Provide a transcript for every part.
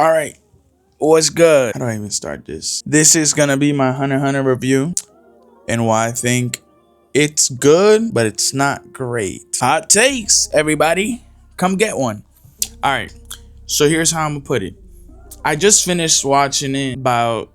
All right, what's good? How do I even start this? This is gonna be my Hunter x Hunter review and why I think it's good, but it's not great. Hot takes, everybody. Come get one. All right, so here's how I'm gonna put it. I just finished watching it about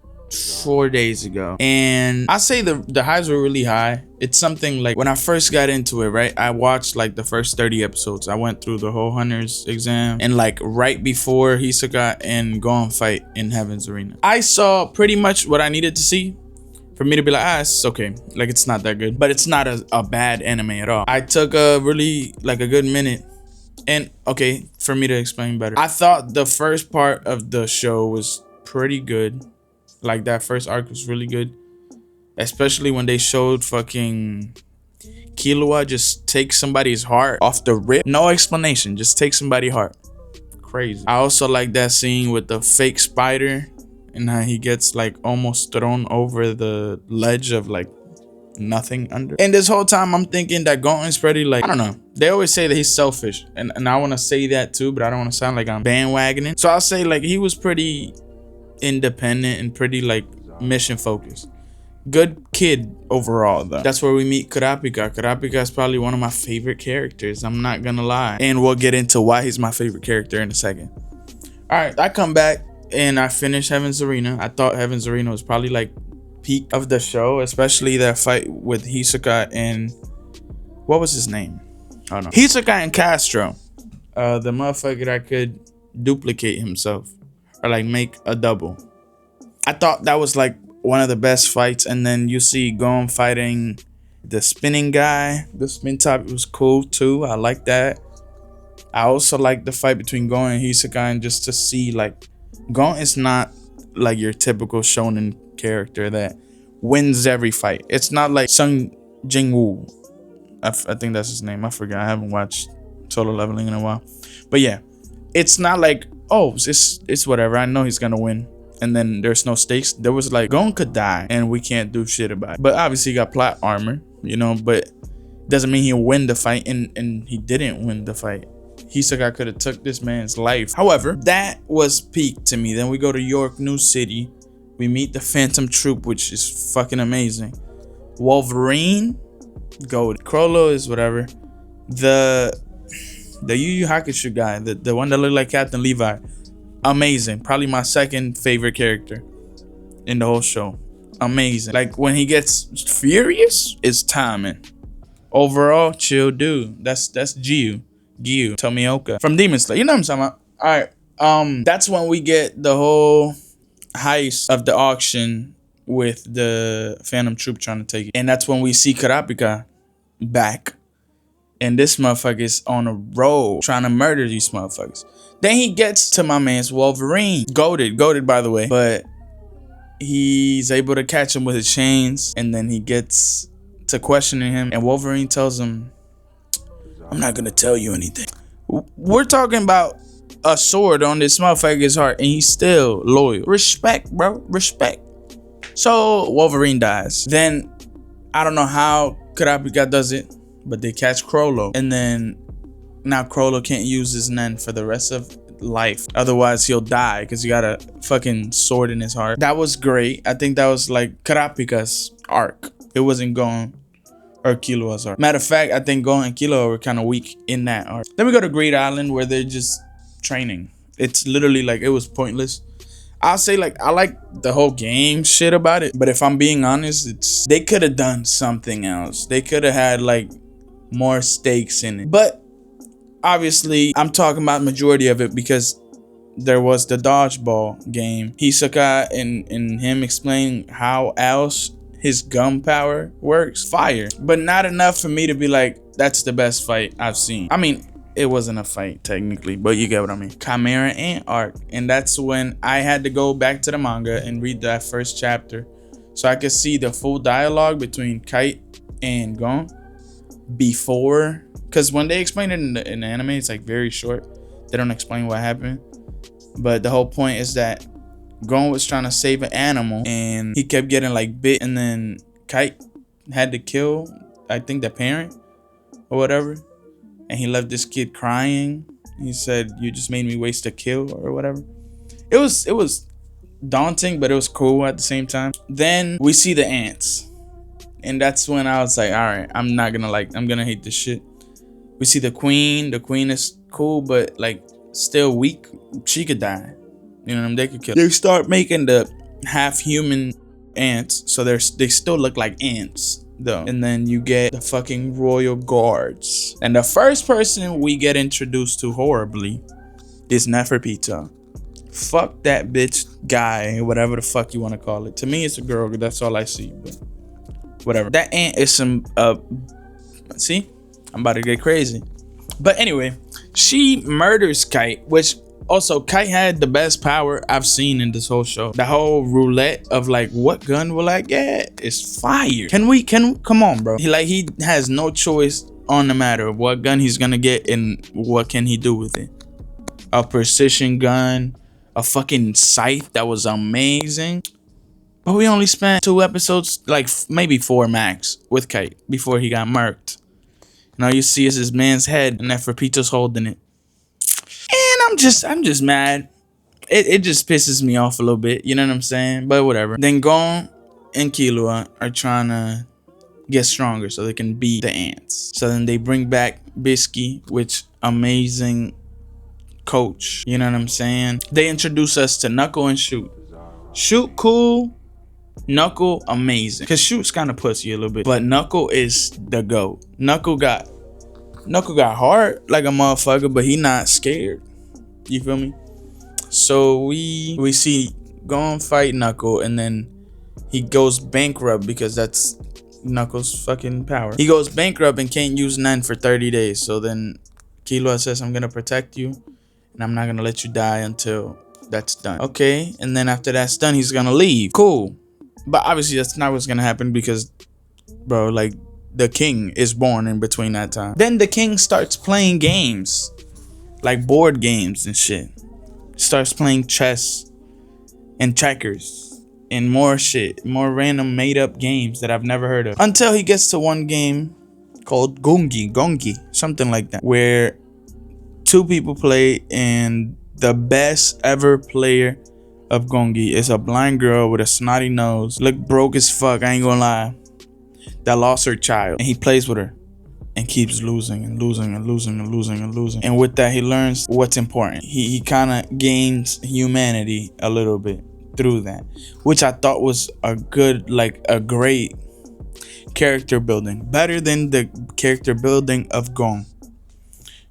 4 days ago, and I say the highs were really high. It's something like when I first got into it, right? I watched like the first 30 episodes. I went through the whole Hunter's exam, and like right before Hisoka and Gon fight in Heaven's Arena, I saw pretty much what I needed to see for me to be like, it's okay. Like, it's not that good, but it's not a bad anime at all. I took a really like a good minute. And okay, for me to explain better, I thought the first part of the show was pretty good. Like, that first arc was really good, especially when they showed fucking Killua just take somebody's heart off the rip. No explanation, just take somebody's heart. Crazy. I also like that scene with the fake spider and how he gets like almost thrown over the ledge of like nothing under. And this whole time I'm thinking that Gon is pretty, like, I don't know, they always say that he's selfish, and I want to say that too, but I don't want to sound like I'm bandwagoning, so I'll say like he was pretty independent and pretty like mission focused. Good kid overall though. That's where we meet Kurapika. Kurapika is probably one of my favorite characters, I'm not gonna lie, and we'll get into why he's my favorite character in a second. All right, I come back and I finish Heaven's Arena. I thought Heaven's Arena was probably like peak of the show, especially that fight with Hisoka and what was his name? I don't know. Hisoka and Castro. The motherfucker that could duplicate himself or like make a double. I thought that was like one of the best fights. And then you see Gon fighting the spinning guy. The spin top was cool too. I like that. I also like the fight between Gon and Hisoka, and just to see like Gon is not like your typical shonen character that wins every fight. It's not like Sung Jin-woo. I think that's his name. I forgot. I haven't watched Solo Leveling in a while. But yeah, it's not like, oh, it's whatever. I know he's gonna win. And then there's no stakes. There was like, Gon could die and we can't do shit about it. But obviously he got plot armor, you know, but doesn't mean he'll win the fight, and he didn't win the fight. Hisoka could have took this man's life. However, that was peak to me. Then we go to York, New City. We meet the Phantom Troop, which is fucking amazing. Wolverine, gold. Crollo is whatever. The Yu Yu Hakusho guy, the one that looked like Captain Levi, amazing. Probably my second favorite character in the whole show. Amazing. Like, when he gets furious, it's timing. Overall, chill dude. That's Gyu Tomioka from Demon Slayer. You know what I'm talking about? All right. That's when we get the whole heist of the auction with the Phantom Troop trying to take it. And that's when we see Kurapika back. And this motherfucker is on a roll trying to murder these motherfuckers. Then he gets to my man's Wolverine. Goated by the way. But he's able to catch him with his chains. And then he gets to questioning him. And Wolverine tells him, I'm not gonna tell you anything. We're talking about a sword on this motherfucker's heart, and he's still loyal. Respect, bro. Respect. So Wolverine dies. Then I don't know how Kurapika does it, but they catch Crollo, and then now Crollo can't use his nen for the rest of life. Otherwise he'll die because he got a fucking sword in his heart. That was great. I think that was like Kurapika's arc. It wasn't Gon or Killua's arc. Matter of fact, I think Gon and Killua were kind of weak in that arc. Then we go to Great Island where they're just training. It's literally like, it was pointless. I'll say like, I like the whole game shit about it, but if I'm being honest, they could have done something else. They could have had like more stakes in it. But obviously I'm talking about majority of it because there was the dodgeball game. Hisoka and him explaining how else his gun power works. Fire. But not enough for me to be like, that's the best fight I've seen. I mean, it wasn't a fight technically, but you get what I mean. Chimera Ant arc. And that's when I had to go back to the manga and read that first chapter so I could see the full dialogue between Kite and Gon before. Because when they explain it in the anime, it's like very short. They don't explain what happened. But the whole point is that Gon was trying to save an animal and he kept getting like bit, and then Kite had to kill, I think, the parent or whatever, and he left this kid crying. He said, you just made me waste a kill or whatever. it was daunting, but it was cool at the same time. Then we see the ants, and that's when I was like, all right, I'm gonna hate this shit. We see the queen. The queen is cool, but like still weak. She could die. You know what I mean? They could kill. They start making the half human ants, so they still look like ants though. And then you get the fucking royal guards. And the first person we get introduced to horribly is Neferpita. Fuck that bitch guy, whatever the fuck you want to call it. To me, it's a girl. That's all I see. But whatever. That ant is some. See, I'm about to get crazy. But anyway, she murders Kite, which also Kite had the best power I've seen in this whole show. The whole roulette of like, what gun will I get? Is fire. Come on, bro. He has no choice on the matter of what gun he's gonna get and what can he do with it. A precision gun, a fucking scythe that was amazing. But we only spent 2 episodes, like maybe 4 max, with Kite before he got murked. And all you see is his man's head, and Neferpita's holding it. And I'm just mad. It just pisses me off a little bit, you know what I'm saying? But whatever. Then Gon and Killua are trying to get stronger so they can beat the ants. So then they bring back Bisky, which amazing coach, you know what I'm saying? They introduce us to Knuckle and Shoot. Shoot cool, Knuckle amazing. Cause Shoot's kind of pussy a little bit, but Knuckle is the GOAT. Knuckle got heart like a motherfucker, but he not scared. You feel me? So we see Gon fight Knuckle, and then he goes bankrupt because that's Knuckle's fucking power. He goes bankrupt and can't use none for 30 days. So then Killua says, I'm gonna protect you, and I'm not gonna let you die until that's done. Okay, and then after that's done, he's gonna leave. Cool. But obviously that's not what's gonna happen because, bro, like, the king is born in between that time. Then the king starts playing games, like board games and shit. Starts playing chess and checkers and more shit, more random made up games that I've never heard of. Until he gets to one game called Gongi, something like that, where 2 people play, and the best ever player of Gongi is a blind girl with a snotty nose, look broke as fuck, I ain't gonna lie, that lost her child, and he plays with her and keeps losing and losing and losing and losing and losing. And with that, he learns what's important. He kind of gains humanity a little bit through that, which I thought was a great character building, better than the character building of Gon.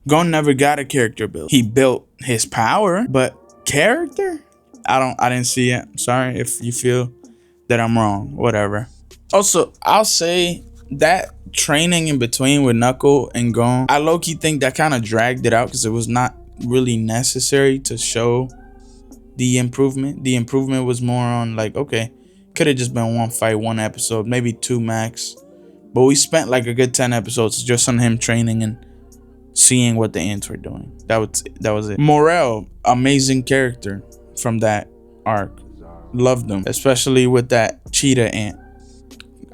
Gon never got a character build. He built his power, but character, I didn't see it. Sorry if you feel that I'm wrong, whatever. Also, I'll say that training in between with Knuckle and Gon, I low-key think that kind of dragged it out because it was not really necessary to show the improvement. The improvement was more on like, okay, could have just been 1 fight, 1 episode, maybe 2 max. But we spent like a good 10 episodes just on him training and seeing what the ants were doing. That was it. Morel, amazing character from that arc. Loved him, especially with that cheetah ant.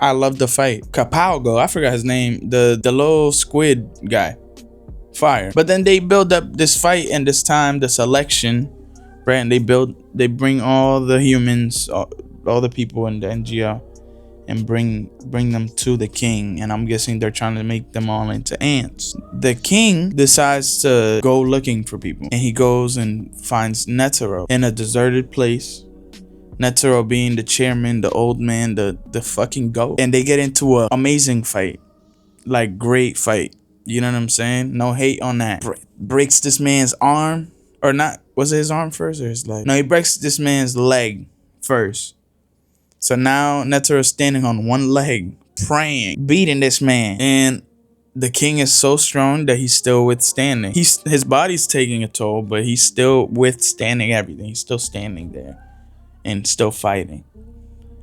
I love the fight. Capalgo, I forgot his name. The little squid guy. Fire. But then they build up this fight, and this time the selection, right? And they bring all the humans, all the people in the NGL, and bring them to the king. And I'm guessing they're trying to make them all into ants. The king decides to go looking for people, and he goes and finds Netero in a deserted place. Netero being the chairman, the old man, the fucking GOAT. And they get into an amazing fight. Like, great fight. You know what I'm saying? No hate on that. Breaks this man's arm. Or not. Was it his arm first or his leg? No, he breaks this man's leg first. So now Netero's standing on one leg, praying, beating this man. And the king is so strong that he's still withstanding. His body's taking a toll, but he's still withstanding everything. He's still standing there and still fighting.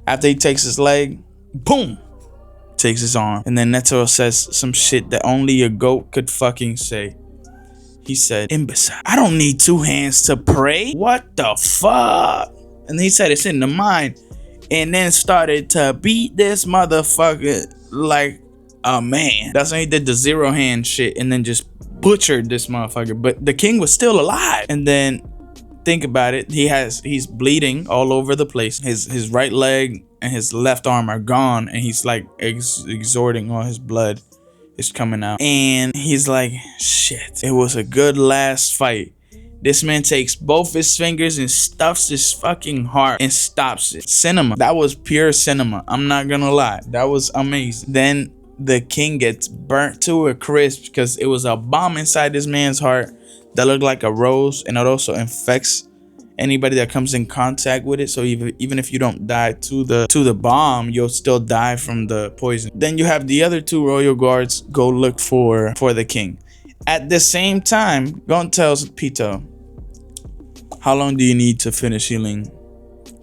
After he takes his leg, boom, takes his arm. And then Netero says some shit that only a GOAT could fucking say. He said, imbecile, I don't need 2 hands to pray. What the fuck? And he said it's in the mind. And then started to beat this motherfucker like a man. That's when he did the 0 hand shit and then just butchered this motherfucker. But the king was still alive. And then think about it, he's bleeding all over the place. His right leg and his left arm are gone, and he's like exhorting all his blood is coming out. And he's like, shit, it was a good last fight. This man takes both his fingers and stuffs his fucking heart and stops it. Cinema. That was pure cinema. I'm not gonna lie. That was amazing. Then the king gets burnt to a crisp because it was a bomb inside this man's heart that looked like a rose, and it also infects anybody that comes in contact with it. So even if you don't die to the bomb, you'll still die from the poison. Then you have the other two royal guards go look for the king. At the same time, Gon tells Pito, how long do you need to finish healing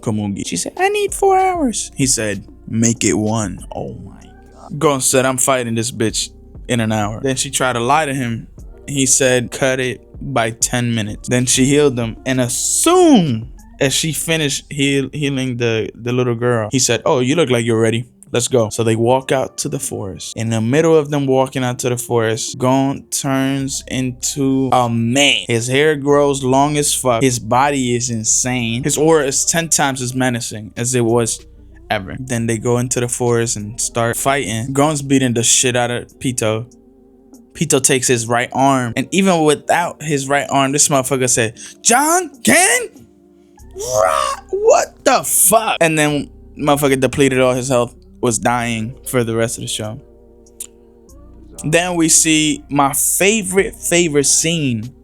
Komugi? She said, I need 4 hours. He said, make it 1. Oh my god. Gon said, I'm fighting this bitch in an hour. Then she tried to lie to him. He said, cut it by 10 minutes. Then she healed him, and as soon as she finished healing the little girl, he said, oh, you look like you're ready. Let's go. So they walk out to the forest. In the middle of them walking out to the forest, Gon turns into a man. His hair grows long as fuck. His body is insane. His aura is 10 times as menacing as it was ever. Then they go into the forest and start fighting. Gon's beating the shit out of Pito. Pito takes his right arm, and even without his right arm, this motherfucker said, John Ken? What the fuck? And then motherfucker depleted all his health, was dying for the rest of the show. Then we see my favorite scene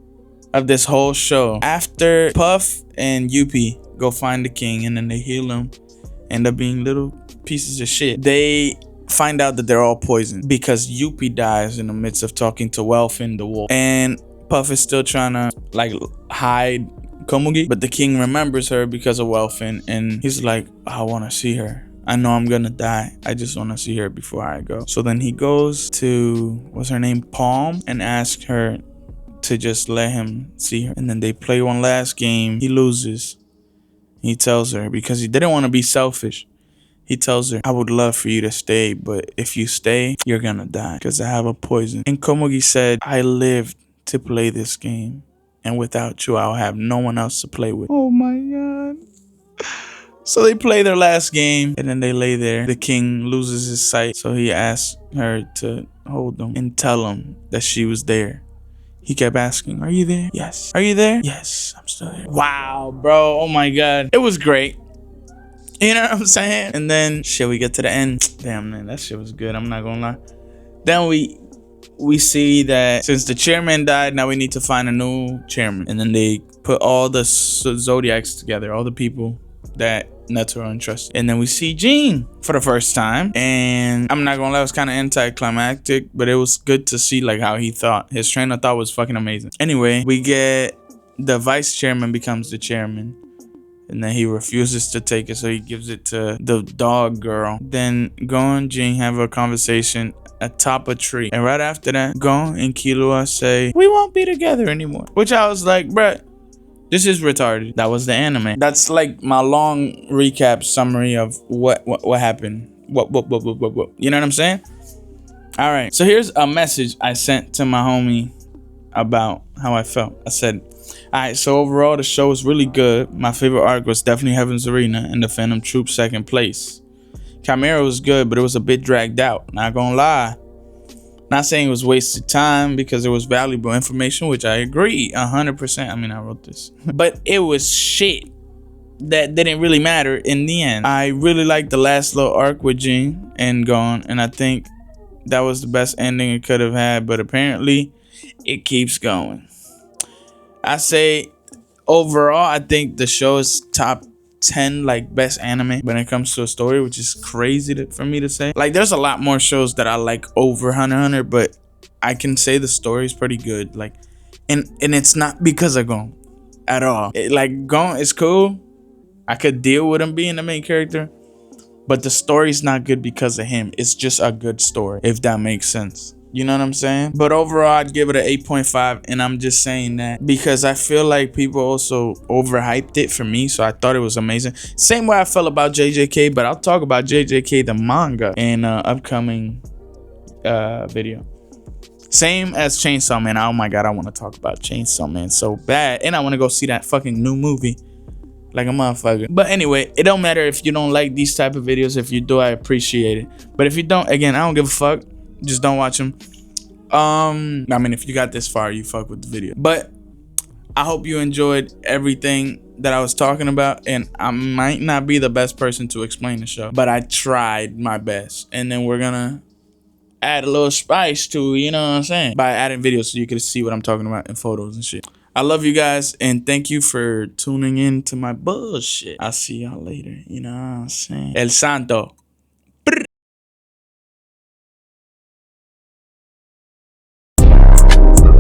of this whole show. After Puff and Yuppie go find the king, and then they heal him, end up being little pieces of shit. They find out that they're all poisoned because Yuppie dies in the midst of talking to Welfin the wolf, and Puff is still trying to like hide Komugi, but the king remembers her because of Welfin, and he's like, I want to see her. I know I'm gonna die. I just want to see her before I go. So then he goes to, what's her name, Palm, and asks her to just let him see her. And then they play one last game. He loses. He tells her, because he didn't want to be selfish, he tells her, I would love for you to stay, but if you stay, you're gonna die because I have a poison. And Komugi said, I lived to play this game, and without you, I'll have no one else to play with. Oh my god. So they play their last game, and then they lay there. The king loses his sight, so he asks her to hold him and tell him that she was there. He kept asking, are you there? Yes. Are you there? Yes, I'm still there. Wow, bro. Oh my god. It was great. You know what I'm saying? And then, shit, we get to the end. Damn, man, that shit was good. I'm not gonna lie. Then we see that since the chairman died, now we need to find a new chairman. And then they put all the Zodiacs together, all the people that Netero entrusted. And then we see Gene for the first time. And I'm not gonna lie, it was kind of anticlimactic, but it was good to see like how he thought. His train of thought was fucking amazing. Anyway, we get the vice chairman becomes the chairman. And then he refuses to take it, so he gives it to the dog girl. Then Gon and Jing have a conversation atop a tree. And right after that, Gon and Killua say, we won't be together anymore. Which I was like, bruh, this is retarded. That was the anime. That's like my long recap summary of what happened. What. You know what I'm saying? All right. So here's a message I sent to my homie about how I felt. I said, all right, so overall, the show was really good. My favorite arc was definitely Heaven's Arena and the Phantom Troop second place. Chimera was good, but it was a bit dragged out. Not gonna lie. Not saying it was wasted time because it was valuable information, which I agree 100%. I mean, I wrote this. But it was shit that didn't really matter in the end. I really liked the last little arc with Jing and Gon, and I think that was the best ending it could have had, but apparently it keeps going. I say overall, I think the show is top 10 like best anime when it comes to a story, which is crazy for me to say. Like, there's a lot more shows that I like over Hunter x Hunter, but I can say the story is pretty good. Like, and it's not because of Gon at all. Like, Gon is cool. I could deal with him being the main character, but the story's not good because of him. It's just a good story, if that makes sense. You know what I'm saying? But overall, I'd give it an 8.5, and I'm just saying that because I feel like people also overhyped it for me, so I thought it was amazing. Same way I felt about JJK, but I'll talk about JJK the manga in an upcoming video. Same as Chainsaw Man. Oh my god, I want to talk about Chainsaw Man so bad. And I want to go see that fucking new movie. Like a motherfucker. But anyway, it don't matter if you don't like these type of videos. If you do, I appreciate it. But if you don't, again, I don't give a fuck. Just don't watch them. I mean, if you got this far, you fuck with the video. But I hope you enjoyed everything that I was talking about. And I might not be the best person to explain the show, but I tried my best. And then we're gonna add a little spice to, you know what I'm saying, by adding videos so you can see what I'm talking about in photos and shit. I love you guys, and thank you for tuning in to my bullshit. I'll see y'all later, you know what I'm saying. El Santo.